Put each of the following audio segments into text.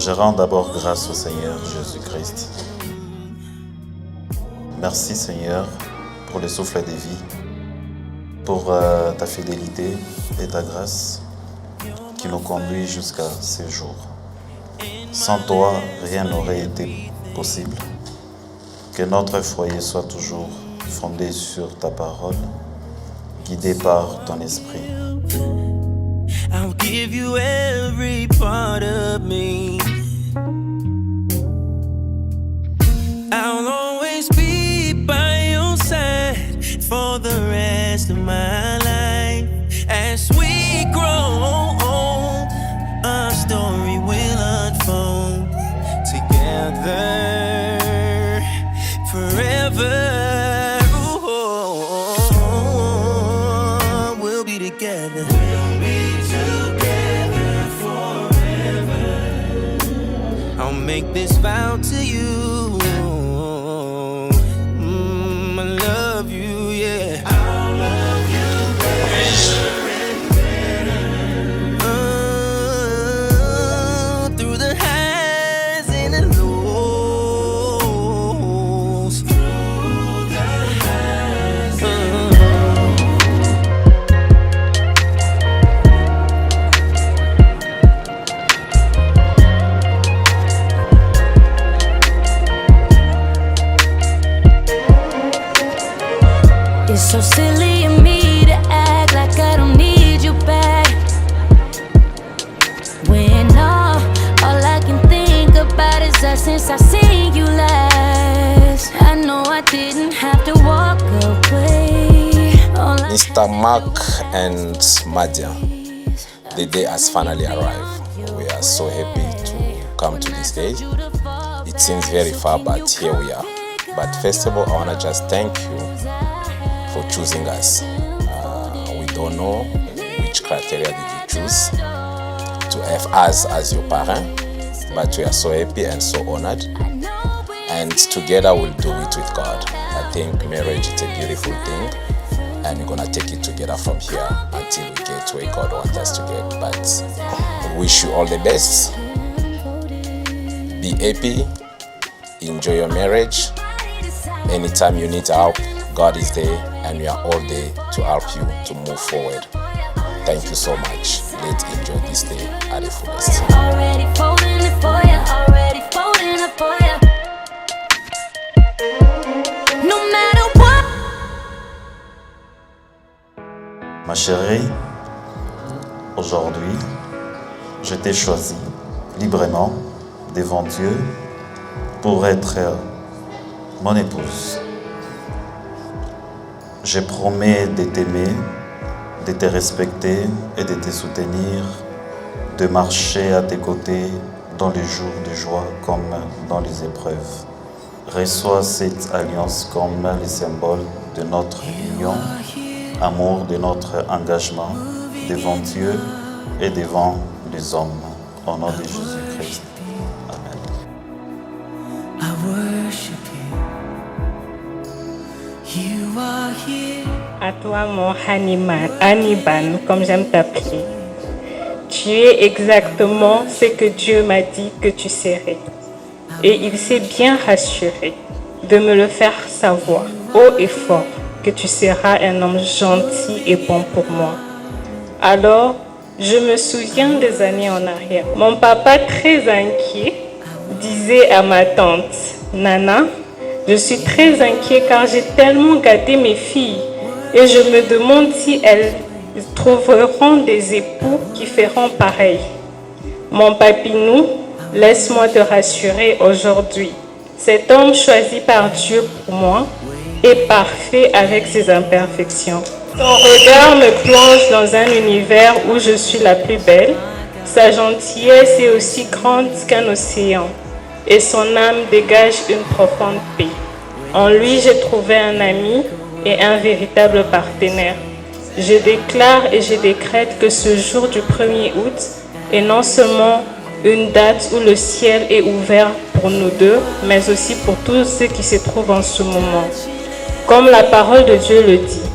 Je rends d'abord grâce au Seigneur Jésus-Christ. Merci Seigneur pour le souffle de vie, pour ta fidélité et ta grâce qui nous conduit jusqu'à ce jour. Sans toi, rien n'aurait été possible. Que notre foyer soit toujours fondé sur ta parole, guidé par ton esprit. I'll give you every part of me. I'll always be by your side for the rest of my life. As we grow old, our story will unfold together forever. We'll be together. We'll be together forever. I'll make this vow to you. I love you, yeah. I'll love you better and better. Through the highs and the lows. Through the highs and It's so silly of me to act like I don't need you back. When all I can think about is us since I seen you last. I know I didn't have to walk away. Mr. Mark and Madia, the day has finally arrived. We are so happy to come to this day. It seems very far, but here we are. But first of all, I want to just thank you for choosing us. We don't know which criteria did you choose to have us as your parent, but we are so happy and so honored. And together we'll do it with God. I think marriage is a beautiful thing, and we're gonna take it together from here until we get where God wants us to get. But we wish you all the best. Be happy, enjoy your marriage. Anytime you need help, God is there, and we are all there to help you to move forward. Thank you so much. Let's enjoy this day at the fullest. Already folding it for ya, already folding it for ya. No matter what. Ma chérie, aujourd'hui, je t'ai choisi librement devant Dieu pour être mon épouse. Je promets de t'aimer, de te respecter et de te soutenir, de marcher à tes côtés dans les jours de joie comme dans les épreuves. Reçois cette alliance comme le symbole de notre union, amour de notre engagement devant Dieu et devant les hommes. Au nom de Jésus-Christ. Amen. I worship you. You are here. À toi, mon Haniban, comme j'aime t'appeler. Tu es exactement ce que Dieu m'a dit que tu serais. Et il s'est bien rassuré de me le faire savoir, haut et fort, que tu seras un homme gentil et bon pour moi. Alors, je me souviens des années en arrière. Mon papa, très inquiet, disait à ma tante, Nana, je suis très inquiet car j'ai tellement gâté mes filles et je me demande si elles trouveront des époux qui feront pareil. Mon papinou, laisse-moi te rassurer aujourd'hui. Cet homme choisi par Dieu pour moi est parfait avec ses imperfections. Son regard me plonge dans un univers où je suis la plus belle. Sa gentillesse est aussi grande qu'un océan et son âme dégage une profonde paix. En lui, j'ai trouvé un ami et un véritable partenaire. Je déclare et je décrète que ce jour du 1er août est non seulement une date où le ciel est ouvert pour nous deux, mais aussi pour tous ceux qui se trouvent en ce moment. Comme la parole de Dieu le dit,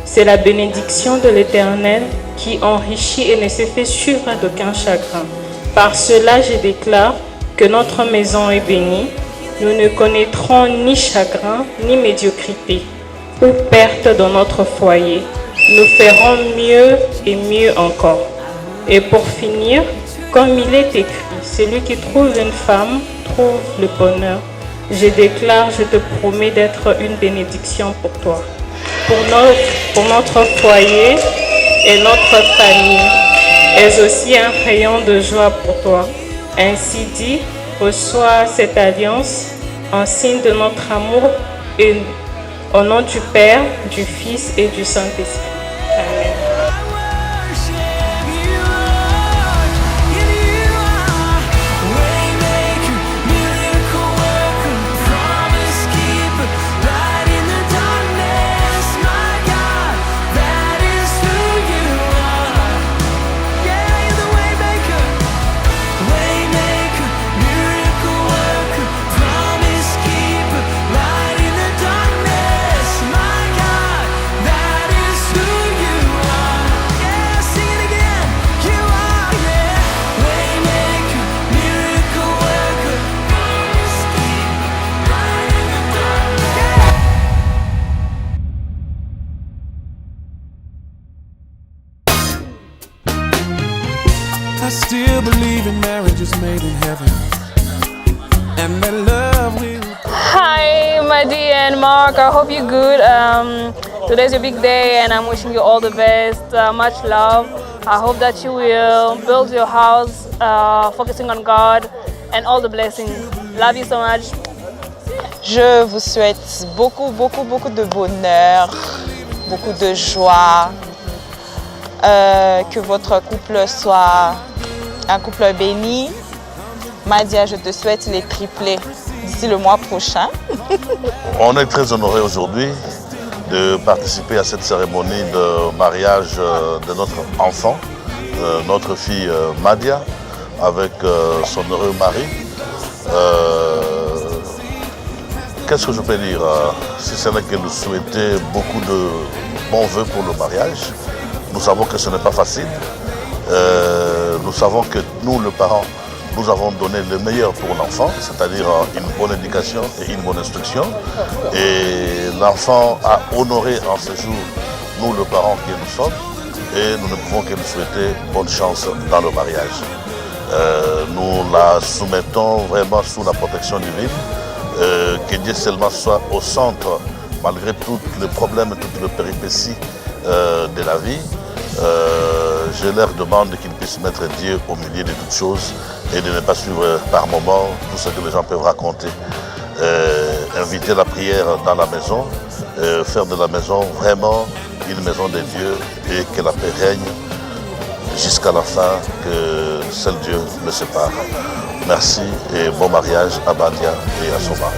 c'est la bénédiction de l'Éternel qui enrichit et ne se fait suivre d'aucun chagrin. Par cela, je déclare que notre maison est bénie. Nous ne connaîtrons ni chagrin, ni médiocrité, ou perte dans notre foyer. Nous ferons mieux et mieux encore. Et pour finir, comme il est écrit, celui qui trouve une femme trouve le bonheur. Je déclare, je te promets d'être une bénédiction pour toi, pour notre foyer et notre famille, est aussi un rayon de joie pour toi. Ainsi dit, reçois cette alliance en signe de notre amour et au nom du Père, du Fils et du Saint-Esprit. Amen. I still believe in marriages made in heaven, and that love will. Hi, Madi and Mark. I hope you're good. Today's your big day, and I'm wishing you all the best. Much love. I hope that you will build your house, focusing on God, and all the blessings. Love you so much. Je vous souhaite beaucoup de bonheur, beaucoup de joie, que votre couple soit un couple béni. Madia, je te souhaite les triplés d'ici le mois prochain. On est très honorés aujourd'hui de participer à cette cérémonie de mariage de notre enfant, notre fille Madia, avec son heureux mari. Qu'est-ce que je peux dire, si ce n'est que nous souhaiter beaucoup de bons vœux pour le mariage. Nous savons que ce n'est pas facile. Nous savons que nous, les parents, nous avons donné le meilleur pour l'enfant, c'est-à-dire une bonne éducation et une bonne instruction. Et l'enfant a honoré en ce jour, nous, les parents que nous sommes, et nous ne pouvons que nous souhaiter bonne chance dans le mariage. Nous la soumettons vraiment sous la protection divine, que Dieu seulement soit au centre, malgré tous les problèmes, toutes les péripéties de la vie. Je leur demande qu'ils puissent mettre Dieu au milieu de toutes choses et de ne pas suivre par moments tout ce que les gens peuvent raconter. Inviter la prière dans la maison, faire de la maison vraiment une maison de Dieu et que la paix règne jusqu'à la fin, que seul Dieu le sépare. Merci et bon mariage à Badia et à son mari.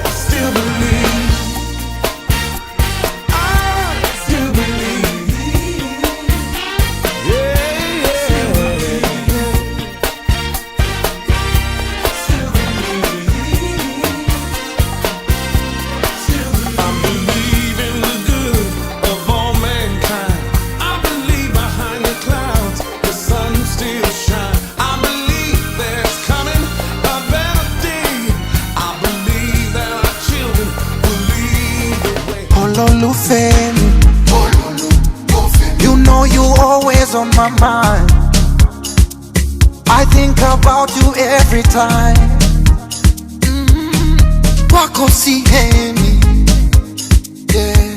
You know you always on my mind. I think about you every time. Wako sihemi, yeah.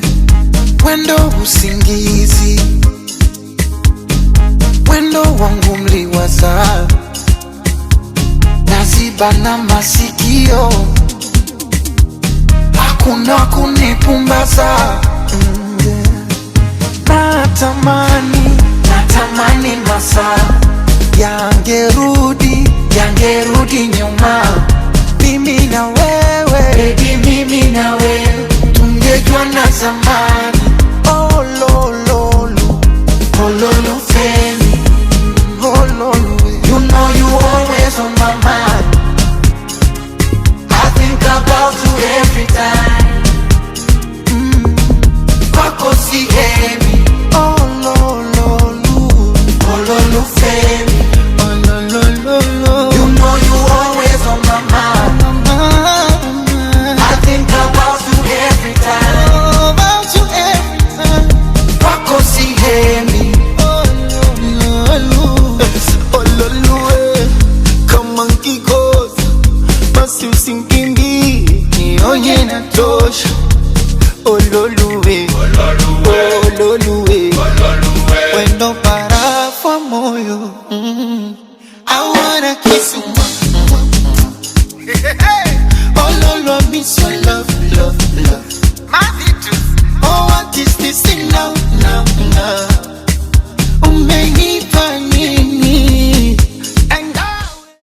Wendo usingizi, wendo wangu mliwaza, naziba na masikio, hakuna kunipumbaza. Natamani masaa yangerudi nyuma. Mimi na wewe, baby, mimi na wewe tungejua na zamani. Oh lolo, oh lolo,